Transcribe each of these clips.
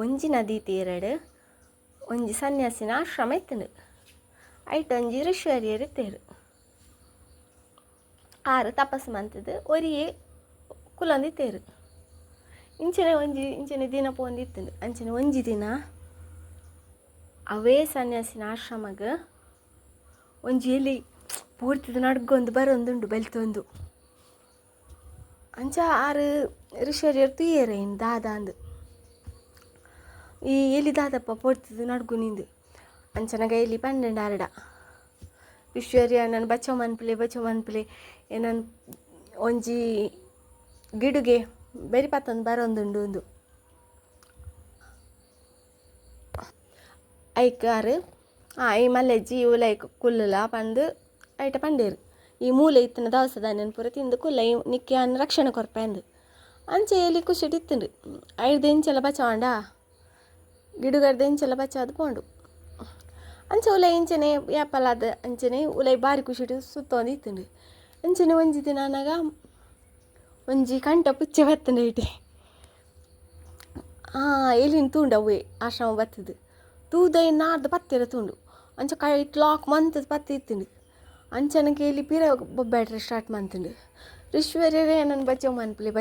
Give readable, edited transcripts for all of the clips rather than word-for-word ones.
ಒಂಜಿ ನದಿ ತೀರಡು ಒಂಜಿ ಸನ್ಯಾಸಿನ ಆಶ್ರಮ ಇತ್ತುಂಡು. ಐಟ್ ಒಂಜಿ ಋಷಿಯರಿಯರು ತೇರು ಆರು ತಪಸ್ಸು ಮಂತದ್ದು ಒರಿಯೇ ಕುಲೊಂದಿತ್ತೇರು. ಇಂಚನೆ ದಿನ ಪೋಂದಿತ್ತುಂಡು. ಅಂಚನೆ ಒಂಜಿ ದಿನ ಅವೇ ಸನ್ಯಾಸಿನ ಆಶ್ರಮಗ್ ಒಂಜಿ ಎಲಿ ಪೂರ್ತಿದು ನಡ್ಗೊಂದು ಬರೊಂದುಂಡು ಬೆಲ್ತೊಂದು. ಅಂಚ ಆರು ಋಷಿಯರಿಯರು ತೂಯೇರೇನು ದಾದ ಅಂದು ಈ ಎಲಿ ದಾದಪ್ಪ ಪೊಡ್ತಿದ್ದು ನಡ್ಗು ನಿಂದು. ಅಂಚನಗ ಎಲಿ ಪಂಡೆಂಡು ಅರಡ ಋಷಿಯರಿಯ ನಾನು ಬಚ್ಚೋ ಮನ್ಪುಲೆ ಏನನ್ನು ಒಂಜಿ ಗಿಡುಗೆ ಬೆರಿ ಪತ್ತೊಂದು ಬರೊಂದುಂಡು ಒಂದು ಐಕಾರು ಈ ಮಲ್ಲೆಜ್ಜಿ ಉಲೈಕ್ ಕುಲ್ಲಲ ಪಂದು ಐಟ ಪಂಡೇರು ಈ ಮೂಲೆ ಇತ್ತಿನ ದವಸ ಧಾನ್ಯನ ಪೂರ ತಿಂದು ಕುಲ್ಲ ಈ ನಿಕ್ಕಿ ಅನ್ನ ರಕ್ಷಣೆ ಕೊರ್ಪೆಂದು. ಅಂಚೆ ಎಲಿ ಖುಷಿಟ್ ಇತ್ತುಂಡು. ಐದು ಎಂಚೆಲ್ಲ ಬಚಾವಂಡ ಗಿಡುಗಡ್ದು ಎಂಚೆಲ್ಲ ಬಚಾದು ಪೋಂಡು. ಅಂಚೆ ಉಲೈ ಇಂಚನೆ ಯಾಪಲಾದ ಅಂಚನೆ ಉಲೈ ಬಾರಿ ಖುಷಿಟ್ ಸುತ್ತೊಂದು ಇತ್ತುಂಡು. ಅಂಚನೆ ಒಂಜಿ ದಿನ ಅನ್ನಾಗ ಒಂಜಿ ಕಂಠ ಪುಚ್ಚೆ ಬತ್ತಂಡು ಐಟೆ ಎಲಿನ ತೂಂಡು ಅವೇ ಆಶ್ರಮ ಬತ್ತದು ತೂದೈ ನಾರ್ದು ಪತ್ತೆರ ತೂಂಡು. ಅಂಚ ಕೈ ಲಾಕ್ ಮಂತದ ಪತ್ತೆ ಇತ್ತುಂಡು. ಅಂಚನಕ್ಕೆ ಎಲಿ ಪಿರ ಬೊಬ್ಬ್ಯಾಡ್ರೆ ಸ್ಟಾರ್ಟ್ ಮಂತುಂಡು. ಋಷಿವರ್ಯರೇ ಏನನ್ನು ಬಚ್ಚೋ ಮನ್ಪುಲೆ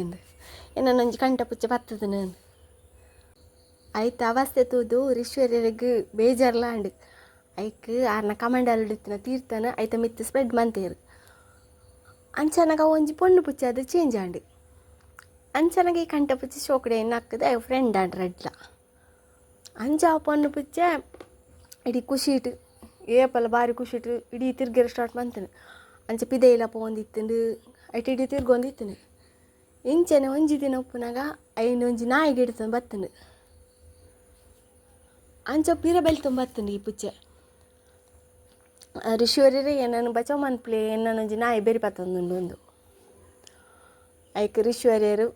ಅಂದು ಏನನ್ನು ಒಂಜಿ ಕಂಠ ಪುಚ್ಚೆ ಬತ್ತದನು ಅಂದು ಐತ ಅವಸ್ಥೆ ತೂದು ಋಷಿವರ್ಯರಿಗೆ ಬೇಜಾರ್ಲಾಂಡು ಐಕ್ ಆರ್ನ ಕಮಂಡಲಿಡ್ತಿನ ತೀರ್ಥನ ಐತ ಮಿತ್ತು ಸ್ಪ್ರೆಡ್ ಮಂತೇರು. ಅಂಚನಗ ಒಂಜಿ ಪೊಣ್ಣು ಪುಚ್ಚೆ ಅದು ಚೇಂಜ್ ಆಂಡು. ಅಂಚನಗ ಈ ಕಂಠ ಪುಚ್ಚೆ ಶೋಕಡೆ ನಕ್ಕದ ಅಯ್ಯೋ ಫ್ರೆಂಡ್ ಆಂಡ್ರ ಅಡ್ಲ. ಅಂಚ ಆ ಪೊಣ್ಣು ಪುಚ್ಚೆ ಇಡೀ ಖುಷಿಟ್ ಏಪಲ ಬಾರಿ ಖುಷಿಟ್ ಇಡೀ ತಿರ್ಗೆರ ಸ್ಟಾರ್ಟ್ ಮಂತನು. ಅಂಚ ಪಿದೆಯಿಲ ಪೋಂದಿತ್ತುಂಡು ಐಟ್ ಇಡೀ ತಿರ್ಗೊಂದಿತ್ತುಂಡು. ಇಂಚನೆ ಒಂಜಿ ದಿನ ಉಪ್ಪುನಾಗ ಐನು ಒಂಜಿ ನಾಯಿ ಗಿಡ್ತಂದು ಬತ್ತುಂಡು. ಅಂಚ ಪಿರ ಬೆಲ್ತೊಂದು ಬತ್ತುಂಡು ಈ ಪುಚ್ಚೆ. ಋಷಿವರ್ಯರೇ ಏನನ್ನು ಬಚಾವ್ ಮನ್ಪುಲೆ ಏನನ್ನು ಒಂಜಿ ನಾಯಿ ಬೆರಿ ಪತ್ತೊಂದುಂಡು ಒಂದು ಐಕ್ ಋಷಿವರ್ಯರು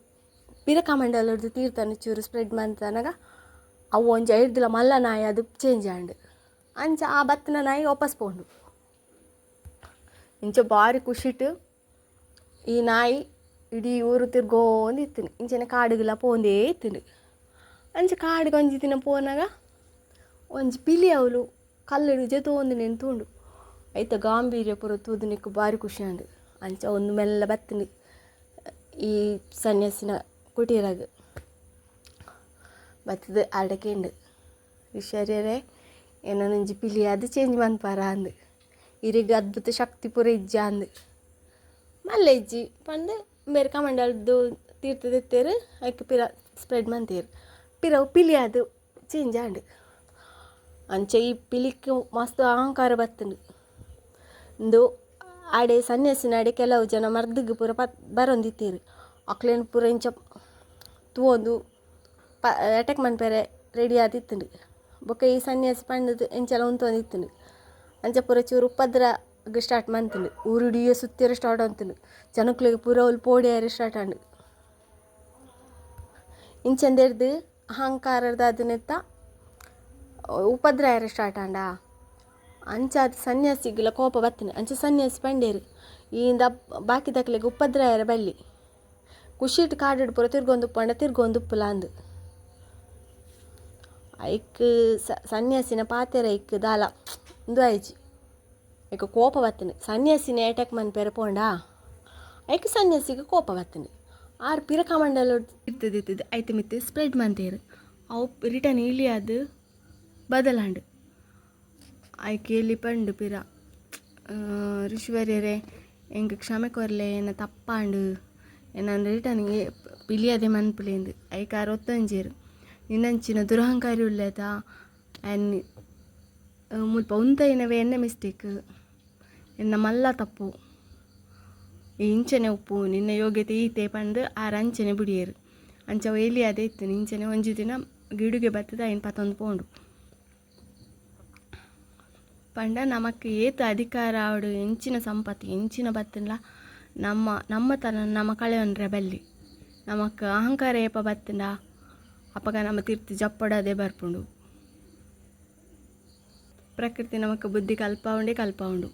ಪಿರ ಕಮಂಡಲ ಹೊಡ್ದು ತೀರ್ಥನ ಚೂರು ಸ್ಪ್ರೆಡ್ ಮಂತನಾಗ ಅವು ಒಂಜಿ ಐಡ್ದಿಲ ಮಲ್ಲ ನಾಯಿ ಅದು ಚೇಂಜ್ ಆಂಡು. ಅಂಚ ಆ ಬತ್ತನ ನಾಯಿ ವಾಪಸ್ ಪೋಂಡು. ಇಂಚ ಬಾರಿ ಖುಷಿಟ್ ಈ ನಾಯಿ ಇಡೀ ಊರು ತಿರ್ಗೋಂದು ಇತ್ತುಂಡು. ಇಂಚನೆ ಕಾಡುಗೆಲ್ಲ ಪೋಂದೇ ಇತ್ತುಂಡು. ಅಂಚ ಕಾಡಿಗೆ ಒಂಜಿ ದಿನ ಪೋನಾಗ ಒಂಜಿ ಪಿಲಿ ಅವಳು ಕಲ್ಲಡು ಜೆತೋಂದು ನಿಂತುಂಡು. ಐತ ಗಾಂಭೀರ್ಯ ಪೂರ ತೂದು ನಿಕ್ಕು ಬಾರಿ ಖುಷಿ ಆಂಡು. ಅಂಚ ಒಂದು ಮೆಲ್ಲ ಬತ್ತುಂಡು ಈ ಸನ್ಯಾಸಿನ ಕುಟೀರಾಗ ಬತ್ತದು ಅಡಕೆಂಡು. ಋಷಿಯರೇ ಏನೊಂಜಿ ಪಿಲಿ ಅದು ಚೇಂಜ್ ಮನ್ಪಾರ ಅಂದು ಇರಿಗೆ ಅದ್ಭುತ ಶಕ್ತಿ ಪೂರ ಇಜ್ಜ ಅಂದು ಮಲ್ಲ ಇಜ್ಜಿ ಪಂದು ಬೇರೆ ಕಮಂಡಲ್ದು ತೀರ್ಥದೆತ್ತೇರು ಐಕ್ ಪಿರ ಸ್ಪ್ರೆಡ್ ಮಂತೇರು ಪಿರವು ಪಿಲಿ ಅದು ಚೇಂಜ್ ಆಂಡು. ಅಂಚೆ ಈ ಪಿಲಿಕ್ಕೆ ಮಸ್ತ್ ಅಹಂಕಾರ ಬತ್ತುಂಡು. ಇಂದು ಆಡೆ ಸನ್ಯಾಸಿನ ಆಡೆ ಕೆಲವು ಜನ ಮರ್ದಿಗೆ ಪೂರ ಬರೊಂದಿತ್ತೇರು ಅಕ್ಲೇನು ಪೂರ ಇಂಚ ತೂವೊಂದು ಅಟ್ಯಾಕ್ ಮನ್ಪೇರೆ ರೆಡಿ ಆದಿತ್ತುಂಡು. ಬೊಕ್ಕ ಈ ಸನ್ಯಾಸಿ ಪಂಡದು ಎಂಚೆಲ್ಲ ಉಂತೊಂದಿತ್ತುಂಡು. ಅಂಚ ಪೂರ ಚೂರು ಉಪದ್ರ ಸ್ಟಾರ್ಟ್ ಮಂತುಂಡು. ಊರುಡಿಯೋ ಸುತ್ತಿರ ಸ್ಟಾರ್ಟ್ ಅಂತುಂಡು. ಜನಕ್ಲೆಗ್ ಪೂರ ಅವ್ಲು ಪೋಡಿಯಾರೆ ಸ್ಟಾರ್ಟ್ ಆಂಡು. ಇಂಚಂದೆರ್ದು ಅಹಂಕಾರದ ಅದನ್ನೆತ್ತ ಉಪದ್ರ ಯಾರು ಸ್ಟಾರ್ಟ್ ಆಂಡ. ಅಂಚ ಅದು ಸನ್ಯಾಸಿಗೆಲ್ಲ ಕೋಪ ಬತ್ತುಂಡು. ಅಂಚ ಸನ್ಯಾಸಿ ಪಂಡೇರು ಈಂದ ಬಾಕಿ ದಕ್ಲೆಗ್ ಉಪದ್ರ ಯಾರ ಬಳ್ಳಿ ಖುಷಿಟ್ ಕಾಡಿಡು ಪೂರ ತಿರ್ಗೊಂದು ಉಪ್ಪುಲ ಅಂದು ಐಕ್ ಸನ್ಯಾಸಿನ ಪಾತೆರ ಐಕ್ ದಾಲ ಇಂದು ಆಯ್ಜಿ ಐಕ್ ಕೋಪ ಬತ್ತುಂಡು. ಸನ್ಯಾಸಿನ ಅಟ್ಯಾಕ್ ಮನ್ಪೇರ ಪೋಂಡ ಐಕ್ ಸನ್ಯಾಸಿಗೆ ಕೋಪ ಬತ್ತುಂಡು. ಆರು ಪಿರ ಕಮಂಡಲ ಇರ್ತದಿತ್ತದು ಐತೆ ಮಿತ್ತು ಸ್ಪ್ರೆಡ್ ಮಂತೇರು ಅವು ರಿಟರ್ನ್ ಇಲಿ ಅದು ಬದಲಾಂಡು. ಐಕ್ ಎಲ್ಲಿ ಪಂಡು ಪಿರ ಋಷಿವರ್ಯರೇ ಎಂಗೆ ಕ್ಷಮೆ ಕೊರ್ಲೆ ಏನ ತಪ್ಪಾಂಡು ಏನಂದ್ರೆ ರಿಟರ್ನ್ಗೆ ಪಿಲಿಯದೆ ಮನ್ಪುಲೆಂದು ಐಕಾರು ಒತ್ತಂಜೇರು ನಿನ್ನಂಚಿನ ದುರಹಂಕಾರಿ ಉಳ್ಳೇತ ಆ್ಯನ್ ಮುಲ್ಪ ಉಂತೈನವೇ ಎನ್ನ ಮಿಸ್ಟೇಕ್ ಎನ್ನ ಮಲ್ಲ ತಪ್ಪು ಈ ಇಂಚನೆ ಉಪ್ಪು ನಿನ್ನ ಯೋಗ್ಯತೆ ಈತೆ ಪಂದು ಆರು ಅಂಚನೆ ಬಿಡಿಯೇರು. ಅಂಚವ ಎಲಿ ಅದೇ ಇತ್ತು ಇಂಚನೆ ಒಂಜಿ ದಿನ ಗಿಡುಗೆ ಬತ್ತದ ಐನು ಪತ್ತೊಂದು ಪೋಂಡು ಪಂಡ ನಮಕ್ ಏತ ಅಧಿಕಾರ ಆವಡು ಎಂಚಿನ ಸಂಪತ್ತಿ ಎಂಚಿನ ಬತ್ತಲ್ಲ ನಮ್ಮ ತನ ನಮ್ಮ ಕಳೆಯೊಂಡ್ರೆ ಬಲ್ಲಿ ನಮಕ್ ಅಹಂಕಾರ ಏಪ ಬತ್ತಂಡ ಅಪ್ಪಗ ನಮ್ಮ ತೀರ್ತಿ ಜಪ್ಪಡದೇ ಬರ್ಪುಂಡು. ಪ್ರಕೃತಿ ನಮಕ್ ಬುದ್ಧಿ ಕಲ್ಪ ಉಂಡು.